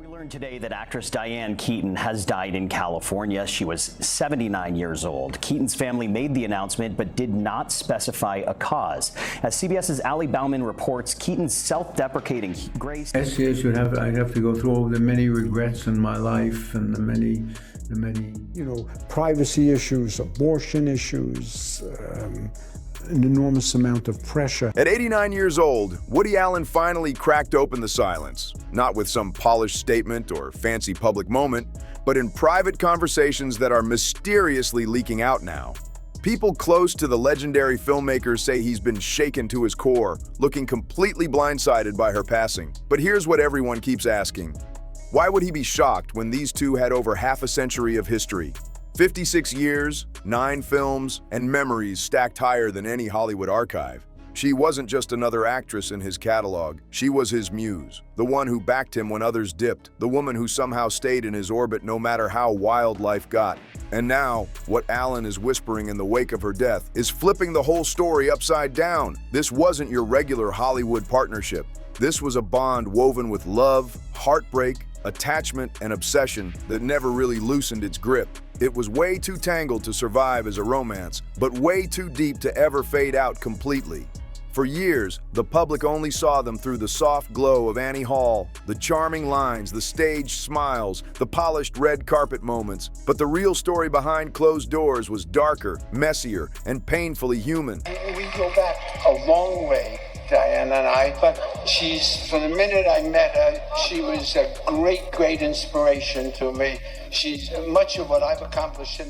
We learned today that actress Diane Keaton has died in California. She was 79 years old. Keaton's family made the announcement but did not specify a cause. As CBS's Ali Bauman reports, Keaton's self-deprecating grace. Yes, I'd have to go through all the many regrets in my life and the many, privacy issues, abortion issues, an enormous amount of pressure. At 89 years old, Woody Allen finally cracked open the silence, not with some polished statement or fancy public moment, but in private conversations that are mysteriously leaking out now. People close to the legendary filmmaker say he's been shaken to his core, looking completely blindsided by her passing. But here's what everyone keeps asking. Why would he be shocked when these two had over half a century of history? 56 years, 9 films, and memories stacked higher than any Hollywood archive. She wasn't just another actress in his catalog. She was his muse, the one who backed him when others dipped, the woman who somehow stayed in his orbit no matter how wild life got. And now, what Allen is whispering in the wake of her death is flipping the whole story upside down. This wasn't your regular Hollywood partnership. This was a bond woven with love, heartbreak, attachment, and obsession that never really loosened its grip. It was way too tangled to survive as a romance, but way too deep to ever fade out completely. For years, the public only saw them through the soft glow of Annie Hall, the charming lines, the staged smiles, the polished red carpet moments. But the real story behind closed doors was darker, messier, and painfully human. We go back a long way, Diane and I, but from the minute I met her, she was a great inspiration to me. She's much of what I've accomplished.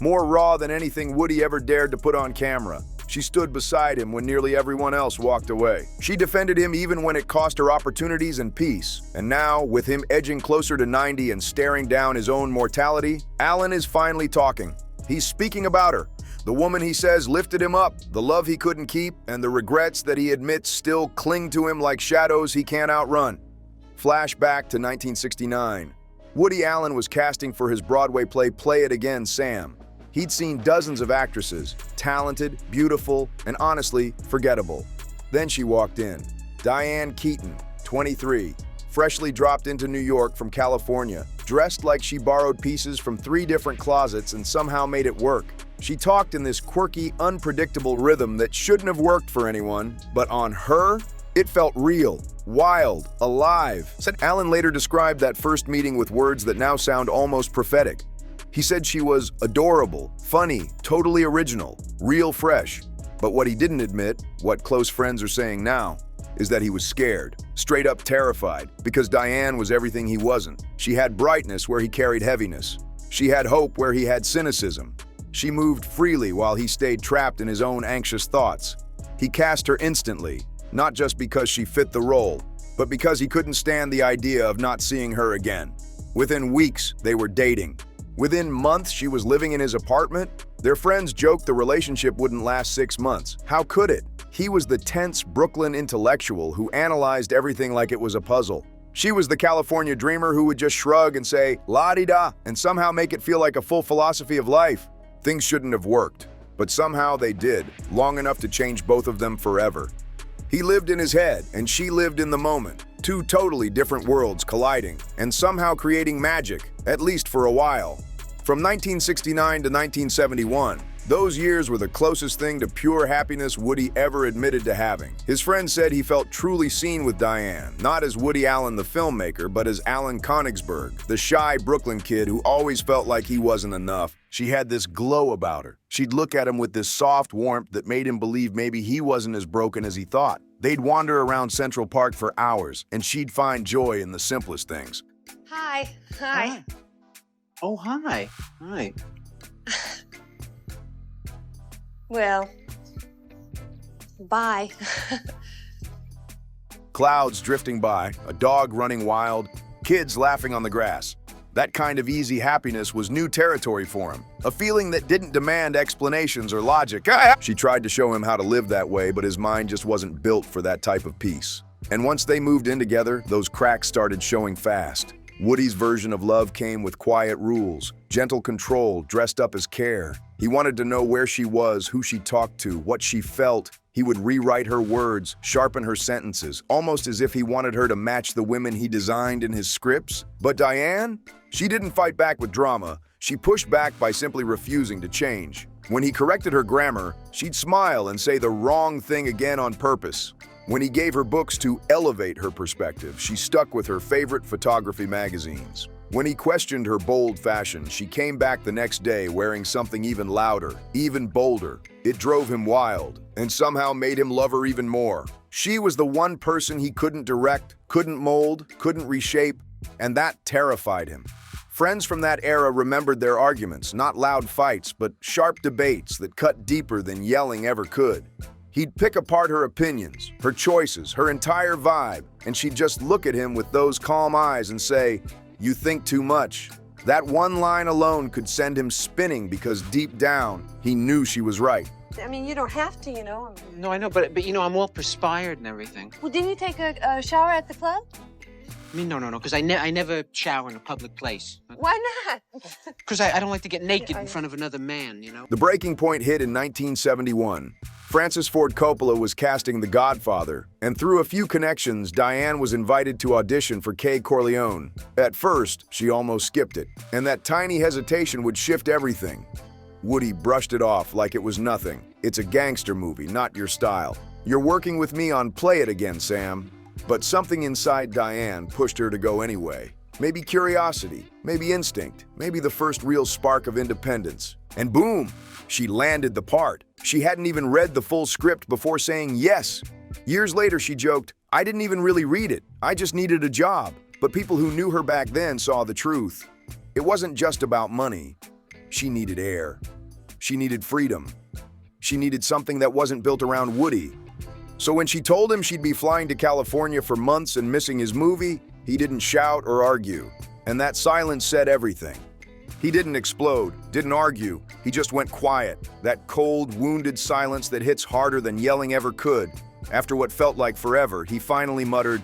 More raw than anything Woody ever dared to put on camera. She stood beside him when nearly everyone else walked away. She defended him even when it cost her opportunities and peace. And now, with him edging closer to 90 and staring down his own mortality, Allen is finally talking. He's speaking about her. The woman he says lifted him up, the love he couldn't keep, and the regrets that he admits still cling to him like shadows he can't outrun. Flashback to 1969. Woody Allen was casting for his Broadway play Play It Again, Sam. He'd seen dozens of actresses, talented, beautiful, and honestly, forgettable. Then she walked in. Diane Keaton, 23, freshly dropped into New York from California, dressed like she borrowed pieces from 3 different closets and somehow made it work. She talked in this quirky, unpredictable rhythm that shouldn't have worked for anyone, but on her, it felt real, wild, alive. Allen later described that first meeting with words that now sound almost prophetic. He said she was adorable, funny, totally original, real fresh. But what he didn't admit, what close friends are saying now, is that he was scared, straight up terrified, because Diane was everything he wasn't. She had brightness where he carried heaviness. She had hope where he had cynicism. She moved freely while he stayed trapped in his own anxious thoughts. He cast her instantly, not just because she fit the role, but because he couldn't stand the idea of not seeing her again. Within weeks, they were dating. Within months, she was living in his apartment. Their friends joked the relationship wouldn't last 6 months. How could it? He was the tense Brooklyn intellectual who analyzed everything like it was a puzzle. She was the California dreamer who would just shrug and say, la-di-da, and somehow make it feel like a full philosophy of life. Things shouldn't have worked, but somehow they did, long enough to change both of them forever. He lived in his head, and she lived in the moment. 2 totally different worlds colliding, and somehow creating magic, at least for a while. From 1969 to 1971, those years were the closest thing to pure happiness Woody ever admitted to having. His friends said he felt truly seen with Diane, not as Woody Allen the filmmaker, but as Alan Konigsberg, the shy Brooklyn kid who always felt like he wasn't enough. She had this glow about her. She'd look at him with this soft warmth that made him believe maybe he wasn't as broken as he thought. They'd wander around Central Park for hours, and she'd find joy in the simplest things. Hi. Oh, hi. Hi. Well, bye. Clouds drifting by, a dog running wild, kids laughing on the grass. That kind of easy happiness was new territory for him, a feeling that didn't demand explanations or logic. She tried to show him how to live that way, but his mind just wasn't built for that type of peace. And once they moved in together, those cracks started showing fast. Woody's version of love came with quiet rules, gentle control dressed up as care. He wanted to know where she was, who she talked to, what she felt. He would rewrite her words, sharpen her sentences, almost as if he wanted her to match the women he designed in his scripts. But Diane? She didn't fight back with drama. She pushed back by simply refusing to change. When he corrected her grammar, she'd smile and say the wrong thing again on purpose. When he gave her books to elevate her perspective, she stuck with her favorite photography magazines. When he questioned her bold fashion, she came back the next day wearing something even louder, even bolder. It drove him wild, and somehow made him love her even more. She was the one person he couldn't direct, couldn't mold, couldn't reshape, and that terrified him. Friends from that era remembered their arguments, not loud fights, but sharp debates that cut deeper than yelling ever could. He'd pick apart her opinions, her choices, her entire vibe, and she'd just look at him with those calm eyes and say, "You think too much." That one line alone could send him spinning because deep down, he knew she was right. I mean, you don't have to, No, I know, but I'm all perspired and everything. Well, didn't you take a shower at the club? I mean, no, because I never shower in a public place. Why not? Because I don't like to get naked in front of another man, The breaking point hit in 1971. Francis Ford Coppola was casting The Godfather, and through a few connections, Diane was invited to audition for Kay Corleone. At first, she almost skipped it, and that tiny hesitation would shift everything. Woody brushed it off like it was nothing. "It's a gangster movie, not your style. You're working with me on Play It Again, Sam." But something inside Diane pushed her to go anyway. Maybe curiosity, maybe instinct, maybe the first real spark of independence. And boom, she landed the part. She hadn't even read the full script before saying yes. Years later, she joked, "I didn't even really read it. I just needed a job." But people who knew her back then saw the truth. It wasn't just about money. She needed air. She needed freedom. She needed something that wasn't built around Woody. So when she told him she'd be flying to California for months and missing his movie, he didn't shout or argue. And that silence said everything. He didn't explode, didn't argue. He just went quiet. That cold, wounded silence that hits harder than yelling ever could. After what felt like forever, he finally muttered,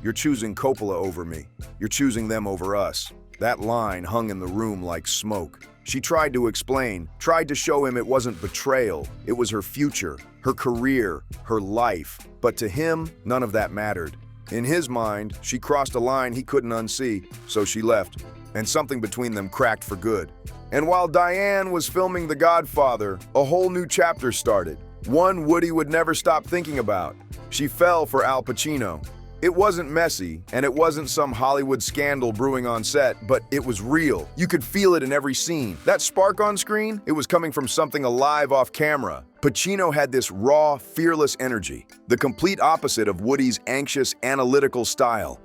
"You're choosing Coppola over me. You're choosing them over us." That line hung in the room like smoke. She tried to explain, tried to show him it wasn't betrayal. It was her future, her career, her life. But to him, none of that mattered. In his mind, she crossed a line he couldn't unsee, so she left. And something between them cracked for good. And while Diane was filming The Godfather, a whole new chapter started. One Woody would never stop thinking about. She fell for Al Pacino. It wasn't messy, and it wasn't some Hollywood scandal brewing on set, but it was real. You could feel it in every scene. That spark on screen, it was coming from something alive off camera. Pacino had this raw, fearless energy, the complete opposite of Woody's anxious, analytical style.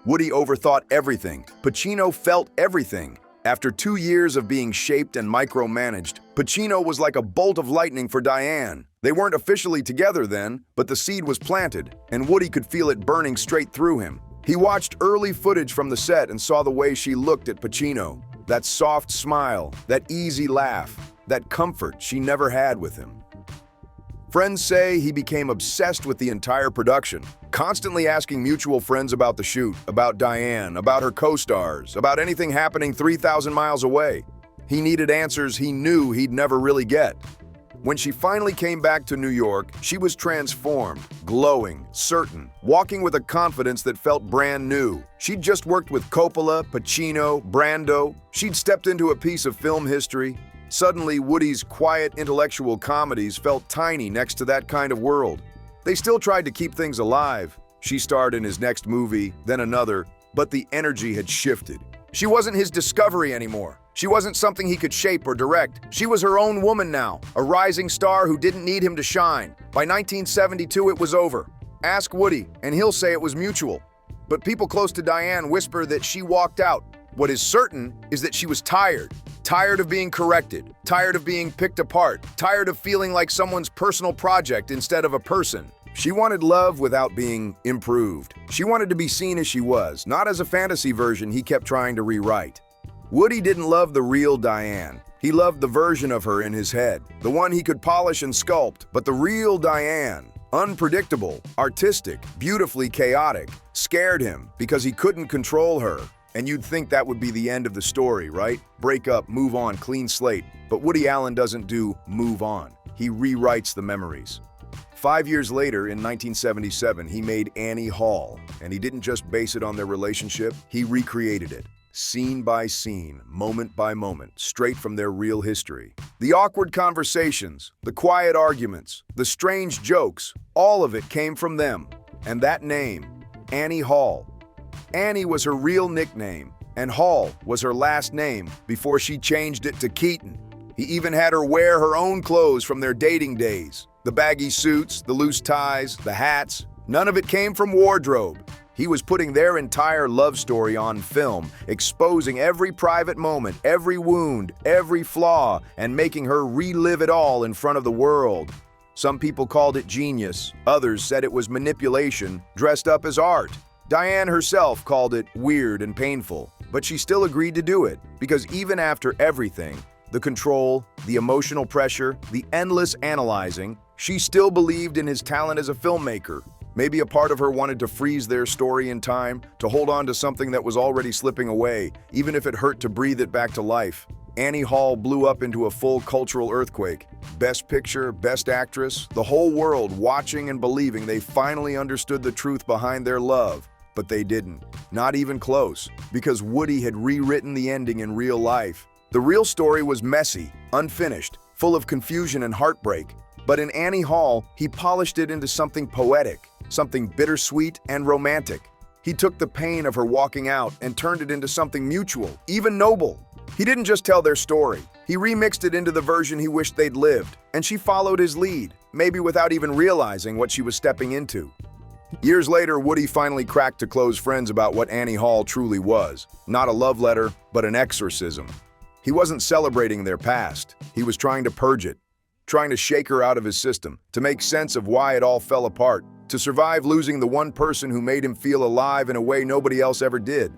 Woody overthought everything. Pacino felt everything. After 2 years of being shaped and micromanaged, Pacino was like a bolt of lightning for Diane. They weren't officially together then, but the seed was planted, and Woody could feel it burning straight through him. He watched early footage from the set and saw the way she looked at Pacino. That soft smile, that easy laugh, that comfort she never had with him. Friends say he became obsessed with the entire production, constantly asking mutual friends about the shoot, about Diane, about her co-stars, about anything happening 3,000 miles away. He needed answers he knew he'd never really get. When she finally came back to New York, she was transformed, glowing, certain, walking with a confidence that felt brand new. She'd just worked with Coppola, Pacino, Brando. She'd stepped into a piece of film history. Suddenly, Woody's quiet, intellectual comedies felt tiny next to that kind of world. They still tried to keep things alive. She starred in his next movie, then another, but the energy had shifted. She wasn't his discovery anymore. She wasn't something he could shape or direct. She was her own woman now, a rising star who didn't need him to shine. By 1972, it was over. Ask Woody, and he'll say it was mutual. But people close to Diane whisper that she walked out. What is certain is that she was tired. Tired of being corrected, tired of being picked apart, tired of feeling like someone's personal project instead of a person. She wanted love without being improved. She wanted to be seen as she was, not as a fantasy version he kept trying to rewrite. Woody didn't love the real Diane. He loved the version of her in his head, the one he could polish and sculpt. But the real Diane, unpredictable, artistic, beautifully chaotic, scared him because he couldn't control her. And you'd think that would be the end of the story, right? Break up, move on, clean slate. But Woody Allen doesn't do move on. He rewrites the memories. 5 years later, in 1977, he made Annie Hall, and he didn't just base it on their relationship, he recreated it. Scene by scene, moment by moment, straight from their real history. The awkward conversations, the quiet arguments, the strange jokes, all of it came from them. And that name, Annie Hall. Annie was her real nickname, and Hall was her last name before she changed it to Keaton. He even had her wear her own clothes from their dating days. The baggy suits, the loose ties, the hats, none of it came from wardrobe. He was putting their entire love story on film, exposing every private moment, every wound, every flaw, and making her relive it all in front of the world. Some people called it genius. Others said it was manipulation, dressed up as art. Diane herself called it weird and painful, but she still agreed to do it, because even after everything, the control, the emotional pressure, the endless analyzing, she still believed in his talent as a filmmaker. Maybe a part of her wanted to freeze their story in time, to hold on to something that was already slipping away, even if it hurt to breathe it back to life. Annie Hall blew up into a full cultural earthquake. Best Picture, Best Actress, the whole world watching and believing they finally understood the truth behind their love. But they didn't. Not even close, because Woody had rewritten the ending in real life. The real story was messy, unfinished, full of confusion and heartbreak. But in Annie Hall, he polished it into something poetic, something bittersweet and romantic. He took the pain of her walking out and turned it into something mutual, even noble. He didn't just tell their story. He remixed it into the version he wished they'd lived, and she followed his lead, maybe without even realizing what she was stepping into. Years later, Woody finally cracked to close friends about what Annie Hall truly was. Not a love letter, but an exorcism. He wasn't celebrating their past. He was trying to purge it, trying to shake her out of his system, to make sense of why it all fell apart, to survive losing the one person who made him feel alive in a way nobody else ever did.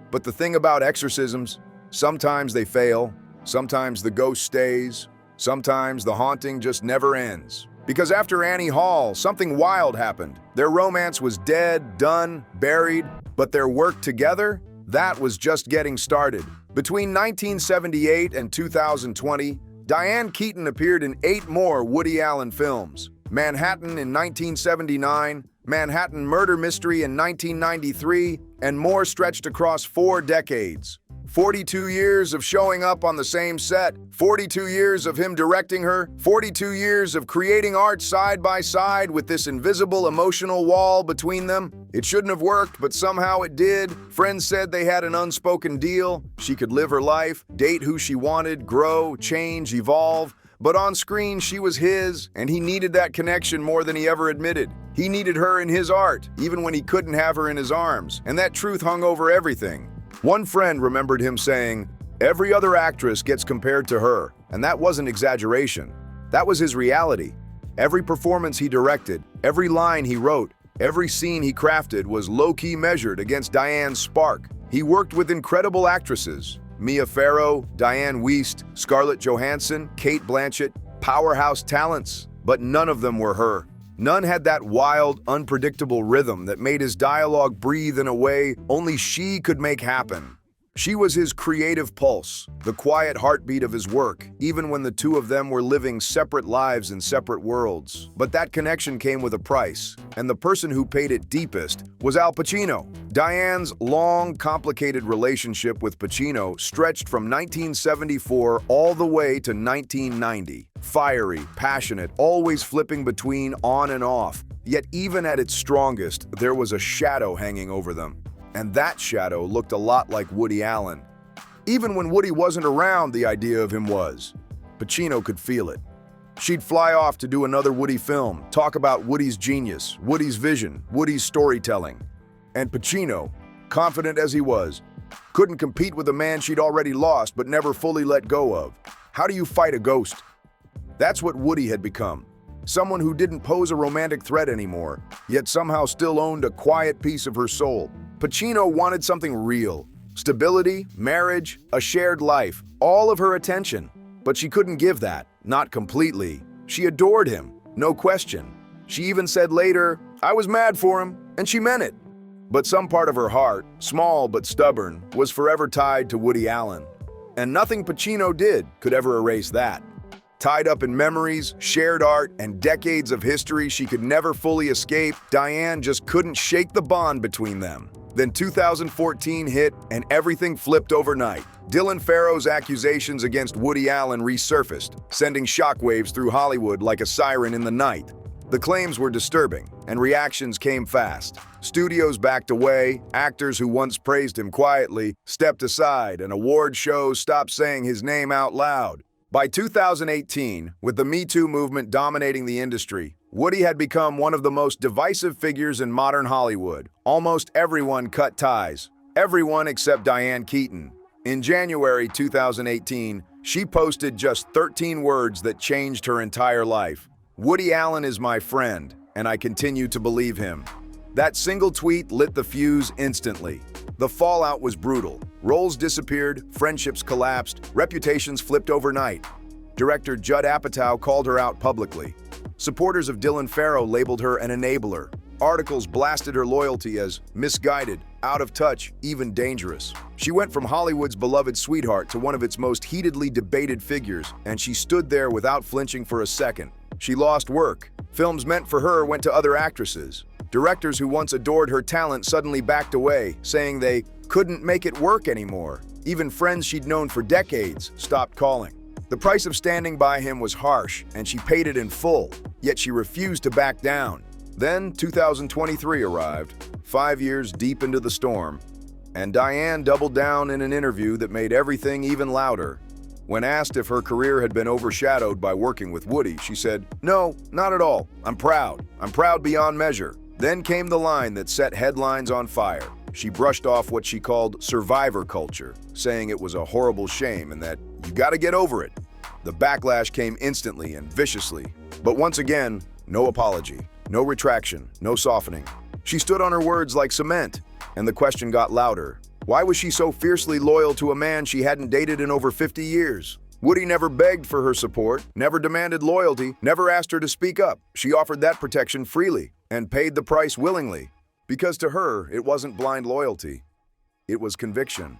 But the thing about exorcisms, sometimes they fail, sometimes the ghost stays, sometimes the haunting just never ends. Because after Annie Hall, something wild happened. Their romance was dead, done, buried, but their work together, that was just getting started. Between 1978 and 2020, Diane Keaton appeared in 8 more Woody Allen films. Manhattan in 1979, Manhattan Murder Mystery in 1993, and more stretched across 4 decades. 42 years of showing up on the same set, 42 years of him directing her, 42 years of creating art side by side with this invisible emotional wall between them. It shouldn't have worked, but somehow it did. Friends said they had an unspoken deal. She could live her life, date who she wanted, grow, change, evolve. But on screen, she was his, and he needed that connection more than he ever admitted. He needed her in his art, even when he couldn't have her in his arms, and that truth hung over everything. One friend remembered him saying, "Every other actress gets compared to her," and that wasn't exaggeration. That was his reality. Every performance he directed, every line he wrote, every scene he crafted was low-key measured against Diane's spark. He worked with incredible actresses, Mia Farrow, Diane Wiest, Scarlett Johansson, Cate Blanchett, powerhouse talents, but none of them were her. None had that wild, unpredictable rhythm that made his dialogue breathe in a way only she could make happen. She was his creative pulse, the quiet heartbeat of his work, even when the two of them were living separate lives in separate worlds. But that connection came with a price, and the person who paid it deepest was Al Pacino. Diane's long, complicated relationship with Pacino stretched from 1974 all the way to 1990. Fiery, passionate, always flipping between on and off. Yet even at its strongest, there was a shadow hanging over them. And that shadow looked a lot like Woody Allen. Even when Woody wasn't around, the idea of him was. Pacino could feel it. She'd fly off to do another Woody film, talk about Woody's genius, Woody's vision, Woody's storytelling. And Pacino, confident as he was, couldn't compete with a man she'd already lost but never fully let go of. How do you fight a ghost? That's what Woody had become. Someone who didn't pose a romantic threat anymore, yet somehow still owned a quiet piece of her soul. Pacino wanted something real. Stability, marriage, a shared life, all of her attention. But she couldn't give that, not completely. She adored him, no question. She even said later, "I was mad for him," and she meant it. But some part of her heart, small but stubborn, was forever tied to Woody Allen. And nothing Pacino did could ever erase that. Tied up in memories, shared art, and decades of history she could never fully escape, Diane just couldn't shake the bond between them. Then 2014 hit, and everything flipped overnight. Dylan Farrow's accusations against Woody Allen resurfaced, sending shockwaves through Hollywood like a siren in the night. The claims were disturbing, and reactions came fast. Studios backed away, actors who once praised him quietly stepped aside, and award shows stopped saying his name out loud. By 2018, with the Me Too movement dominating the industry, Woody had become one of the most divisive figures in modern Hollywood. Almost everyone cut ties. Everyone except Diane Keaton. In January 2018, she posted just 13 words that changed her entire life. Woody Allen is my friend, and I continue to believe him. That single tweet lit the fuse instantly. The fallout was brutal. Roles disappeared, friendships collapsed, reputations flipped overnight. Director Judd Apatow called her out publicly. Supporters of Dylan Farrow labeled her an enabler. Articles blasted her loyalty as misguided, out of touch, even dangerous. She went from Hollywood's beloved sweetheart to one of its most heatedly debated figures, and she stood there without flinching for a second. She lost work. Films meant for her went to other actresses. Directors who once adored her talent suddenly backed away, saying they couldn't make it work anymore. Even friends she'd known for decades stopped calling. The price of standing by him was harsh, and she paid it in full, yet she refused to back down. Then 2023 arrived, 5 years deep into the storm, and Diane doubled down in an interview that made everything even louder. When asked if her career had been overshadowed by working with Woody, she said, "No, not at all. I'm proud. I'm proud beyond measure." Then came the line that set headlines on fire. She brushed off what she called survivor culture, saying it was a horrible shame and that you gotta get over it. The backlash came instantly and viciously. But once again, no apology, no retraction, no softening. She stood on her words like cement, and the question got louder. Why was she so fiercely loyal to a man she hadn't dated in over 50 years? Woody never begged for her support, never demanded loyalty, never asked her to speak up. She offered that protection freely and paid the price willingly. Because to her, it wasn't blind loyalty. It was conviction.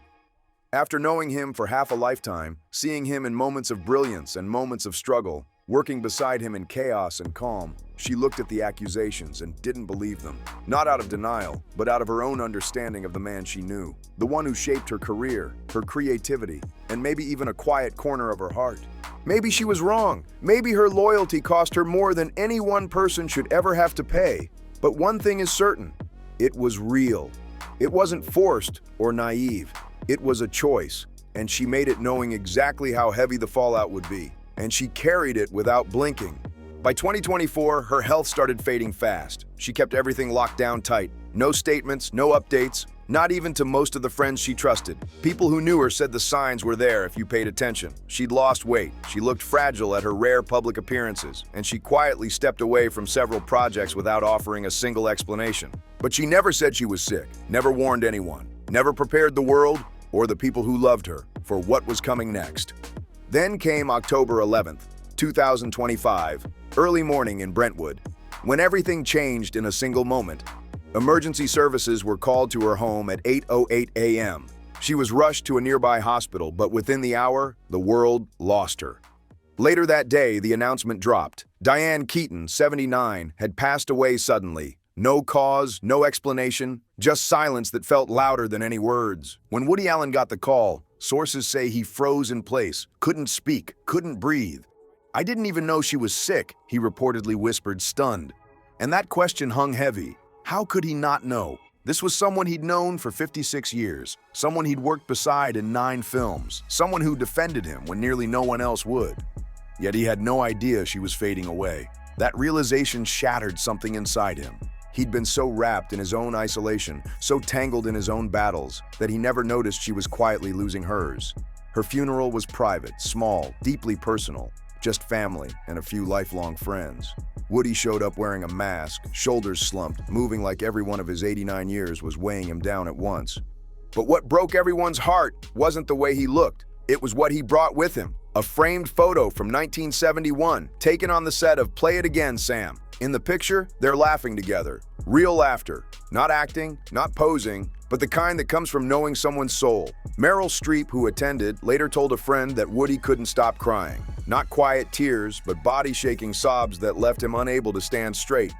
After knowing him for half a lifetime, seeing him in moments of brilliance and moments of struggle, working beside him in chaos and calm, she looked at the accusations and didn't believe them. Not out of denial, but out of her own understanding of the man she knew. The one who shaped her career, her creativity, and maybe even a quiet corner of her heart. Maybe she was wrong. Maybe her loyalty cost her more than any one person should ever have to pay. But one thing is certain. It was real. It wasn't forced or naive. It was a choice, and she made it knowing exactly how heavy the fallout would be. And she carried it without blinking. By 2024, her health started fading fast. She kept everything locked down tight. No statements, no updates, not even to most of the friends she trusted. People who knew her said the signs were there if you paid attention. She'd lost weight, she looked fragile at her rare public appearances, and she quietly stepped away from several projects without offering a single explanation. But she never said she was sick, never warned anyone, never prepared the world or the people who loved her for what was coming next. Then came October 11th, 2025, early morning in Brentwood, when everything changed in a single moment. Emergency services were called to her home at 8:08 a.m. She was rushed to a nearby hospital, but within the hour, the world lost her. Later that day, the announcement dropped. Diane Keaton, 79, had passed away suddenly. No cause, no explanation, just silence that felt louder than any words. When Woody Allen got the call, sources say he froze in place, couldn't speak, couldn't breathe. "I didn't even know she was sick," he reportedly whispered, stunned. And that question hung heavy. How could he not know? This was someone he'd known for 56 years, someone he'd worked beside in 9 films, someone who defended him when nearly no one else would. Yet he had no idea she was fading away. That realization shattered something inside him. He'd been so wrapped in his own isolation, so tangled in his own battles, that he never noticed she was quietly losing hers. Her funeral was private, small, deeply personal, just family and a few lifelong friends. Woody showed up wearing a mask, shoulders slumped, moving like every one of his 89 years was weighing him down at once. But what broke everyone's heart wasn't the way he looked. It was what he brought with him. A framed photo from 1971, taken on the set of Play It Again, Sam. In the picture, they're laughing together. Real laughter. Not acting, not posing, but the kind that comes from knowing someone's soul. Meryl Streep, who attended, later told a friend that Woody couldn't stop crying. Not quiet tears, but body-shaking sobs that left him unable to stand straight.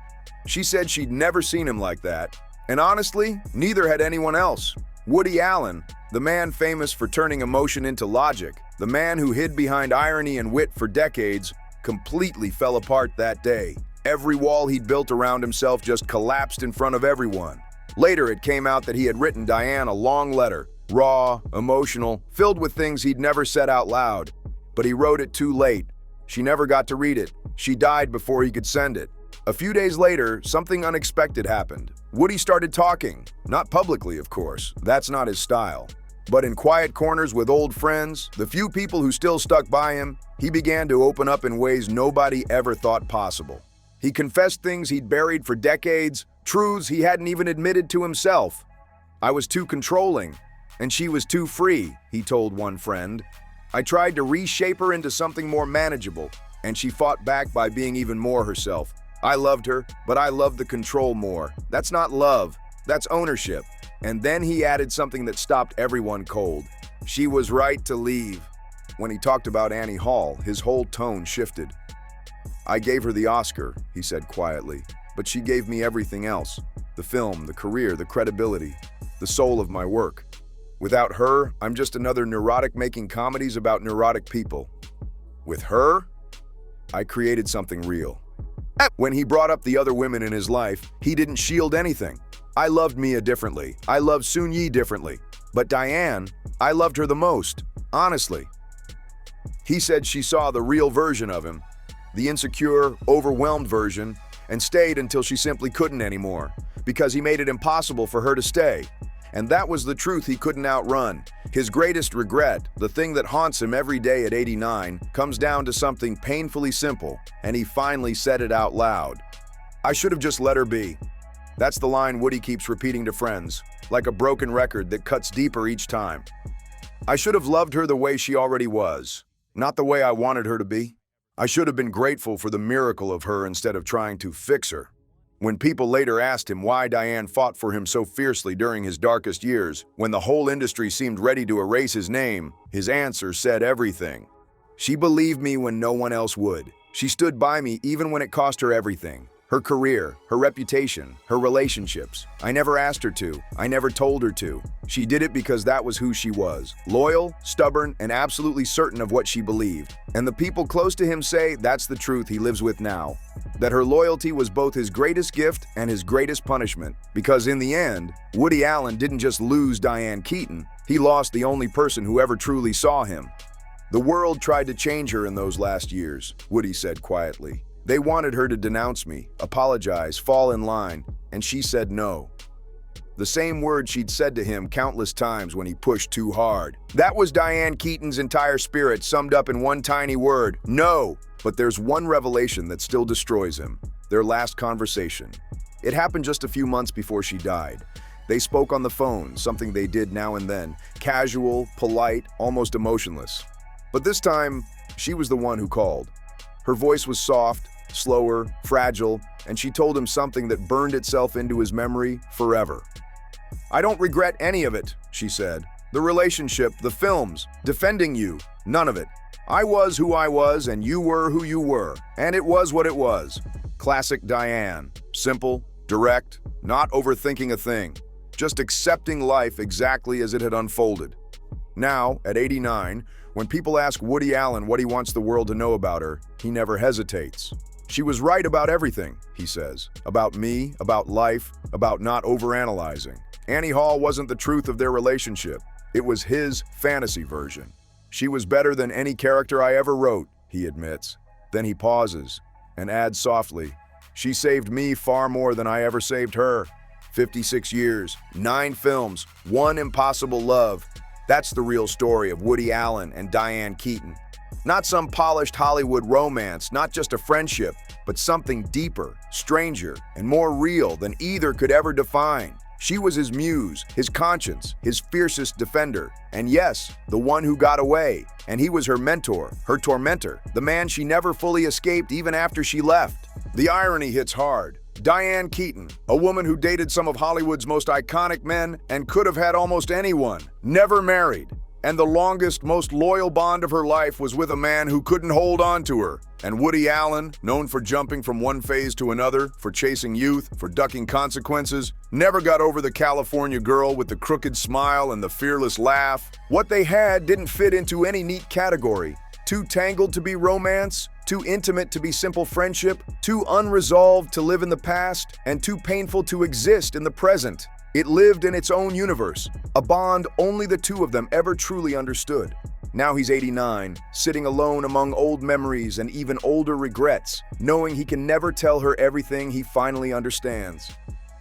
She said she'd never seen him like that. And honestly, neither had anyone else. Woody Allen, the man famous for turning emotion into logic, the man who hid behind irony and wit for decades, completely fell apart that day. Every wall he'd built around himself just collapsed in front of everyone. Later, it came out that he had written Diane a long letter, raw, emotional, filled with things he'd never said out loud. But he wrote it too late. She never got to read it. She died before he could send it. A few days later, something unexpected happened. Woody started talking. Not publicly, of course. That's not his style. But in quiet corners with old friends, the few people who still stuck by him, he began to open up in ways nobody ever thought possible. He confessed things he'd buried for decades, truths he hadn't even admitted to himself. "I was too controlling, and she was too free," he told one friend. "I tried to reshape her into something more manageable, and she fought back by being even more herself. I loved her, but I loved the control more. That's not love, that's ownership." And then he added something that stopped everyone cold. "She was right to leave." When he talked about Annie Hall, his whole tone shifted. "I gave her the Oscar," he said quietly, "but she gave me everything else. The film, the career, the credibility, the soul of my work. Without her, I'm just another neurotic making comedies about neurotic people. With her, I created something real." When he brought up the other women in his life, he didn't shield anything. "I loved Mia differently. I loved Soon-Yi differently. But Diane, I loved her the most, honestly." He said she saw the real version of him, the insecure, overwhelmed version, and stayed until she simply couldn't anymore, because he made it impossible for her to stay. And that was the truth he couldn't outrun. His greatest regret, the thing that haunts him every day at 89, comes down to something painfully simple, and he finally said it out loud. "I should have just let her be." That's the line Woody keeps repeating to friends, like a broken record that cuts deeper each time. "I should have loved her the way she already was, not the way I wanted her to be. I should have been grateful for the miracle of her instead of trying to fix her." When people later asked him why Diane fought for him so fiercely during his darkest years, when the whole industry seemed ready to erase his name, his answer said everything. "She believed me when no one else would. She stood by me even when it cost her everything. Her career, her reputation, her relationships. I never asked her to. I never told her to. She did it because that was who she was. Loyal, stubborn, and absolutely certain of what she believed. And the people close to him say that's the truth he lives with now. That her loyalty was both his greatest gift and his greatest punishment. Because in the end, Woody Allen didn't just lose Diane Keaton. He lost the only person who ever truly saw him. "The world tried to change her in those last years," Woody said quietly. "They wanted her to denounce me, apologize, fall in line, and she said no." The same word she'd said to him countless times when he pushed too hard. That was Diane Keaton's entire spirit summed up in one tiny word: no. But there's one revelation that still destroys him: their last conversation. It happened just a few months before she died. They spoke on the phone, something they did now and then, casual, polite, almost emotionless. But this time, she was the one who called. Her voice was soft, slower, fragile, and she told him something that burned itself into his memory forever. "I don't regret any of it," she said. "The relationship, the films, defending you, none of it. I was who I was and you were who you were, and it was what it was." Classic Diane. Simple, direct, not overthinking a thing, just accepting life exactly as it had unfolded. Now, at 89, when people ask Woody Allen what he wants the world to know about her, he never hesitates. "She was right about everything," he says. "About me, about life, about not overanalyzing. Annie Hall wasn't the truth of their relationship. It was his fantasy version. She was better than any character I ever wrote," he admits. Then he pauses and adds softly, "She saved me far more than I ever saved her. 56 years, 9 films, 1 impossible love. That's the real story of Woody Allen and Diane Keaton. Not some polished Hollywood romance, not just a friendship, but something deeper, stranger, and more real than either could ever define. She was his muse, his conscience, his fiercest defender, and yes, the one who got away. And he was her mentor, her tormentor, the man she never fully escaped even after she left. The irony hits hard. Diane Keaton, a woman who dated some of Hollywood's most iconic men and could have had almost anyone, never married. And the longest, most loyal bond of her life was with a man who couldn't hold on to her. And Woody Allen, known for jumping from one phase to another, for chasing youth, for ducking consequences, never got over the California girl with the crooked smile and the fearless laugh. What they had didn't fit into any neat category. Too tangled to be romance, too intimate to be simple friendship, too unresolved to live in the past, and too painful to exist in the present. It lived in its own universe, a bond only the two of them ever truly understood. Now he's 89, sitting alone among old memories and even older regrets, knowing he can never tell her everything he finally understands.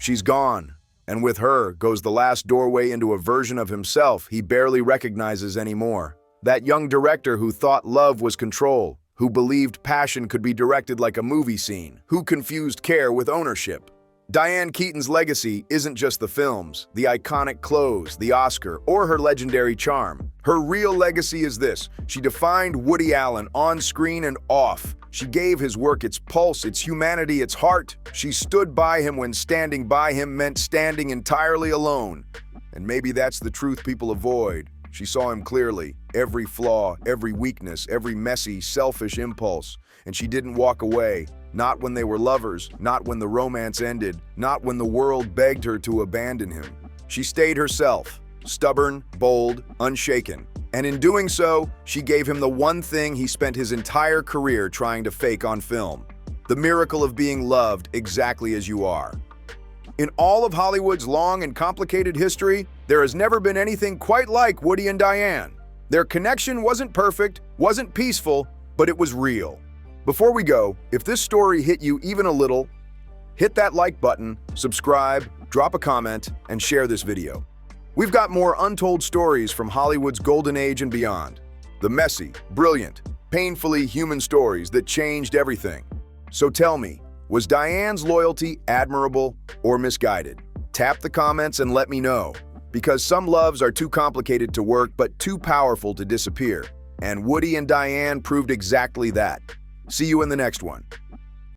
She's gone, and with her goes the last doorway into a version of himself he barely recognizes anymore. That young director who thought love was control, who believed passion could be directed like a movie scene, who confused care with ownership. Diane Keaton's legacy isn't just the films, the iconic clothes, the Oscar, or her legendary charm. Her real legacy is this: she defined Woody Allen on screen and off. She gave his work its pulse, its humanity, its heart. She stood by him when standing by him meant standing entirely alone. And maybe that's the truth people avoid. She saw him clearly, every flaw, every weakness, every messy, selfish impulse. And she didn't walk away. Not when they were lovers, not when the romance ended, not when the world begged her to abandon him. She stayed herself, stubborn, bold, unshaken. And in doing so, she gave him the one thing he spent his entire career trying to fake on film: the miracle of being loved exactly as you are. In all of Hollywood's long and complicated history, there has never been anything quite like Woody and Diane. Their connection wasn't perfect, wasn't peaceful, but it was real. Before we go, if this story hit you even a little, hit that like button, subscribe, drop a comment, and share this video. We've got more untold stories from Hollywood's golden age and beyond. The messy, brilliant, painfully human stories that changed everything. So tell me, was Diane's loyalty admirable or misguided? Tap the comments and let me know, because some loves are too complicated to work but too powerful to disappear. And Woody and Diane proved exactly that. See you in the next one.